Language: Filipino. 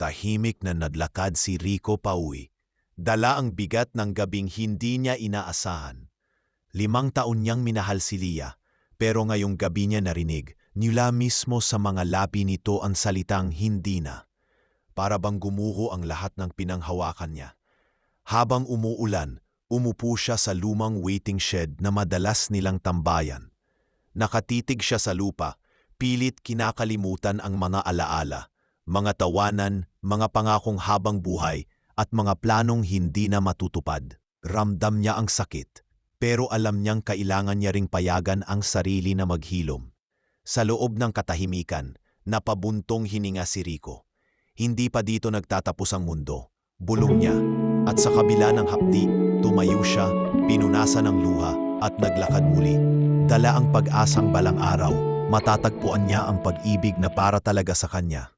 Tahimik na naglakad si Rico pauwi. Dala ang bigat ng gabing hindi niya inaasahan. 5 taon niyang minahal si Lia, pero ngayong gabi niya narinig, nila mismo sa mga labi nito ang salitang hindi na. Para bang gumuho ang lahat ng pinanghawakan niya. Habang umuulan, umupo siya sa lumang waiting shed na madalas nilang tambayan. Nakatitig siya sa lupa, pilit kinakalimutan ang mga alaala, mga tawanan, mga pangakong habang buhay, at mga planong hindi na matutupad. Ramdam niya ang sakit, pero alam niyang kailangan niya ring payagan ang sarili na maghilom. Sa loob ng katahimikan, napabuntong hininga si Rico. Hindi pa dito nagtatapos ang mundo. Bulong niya, at sa kabila ng hapdi, tumayo siya, pinunasan ng luha, at naglakad muli. Dala ang pag-asang balang araw, matatagpuan niya ang pag-ibig na para talaga sa kanya.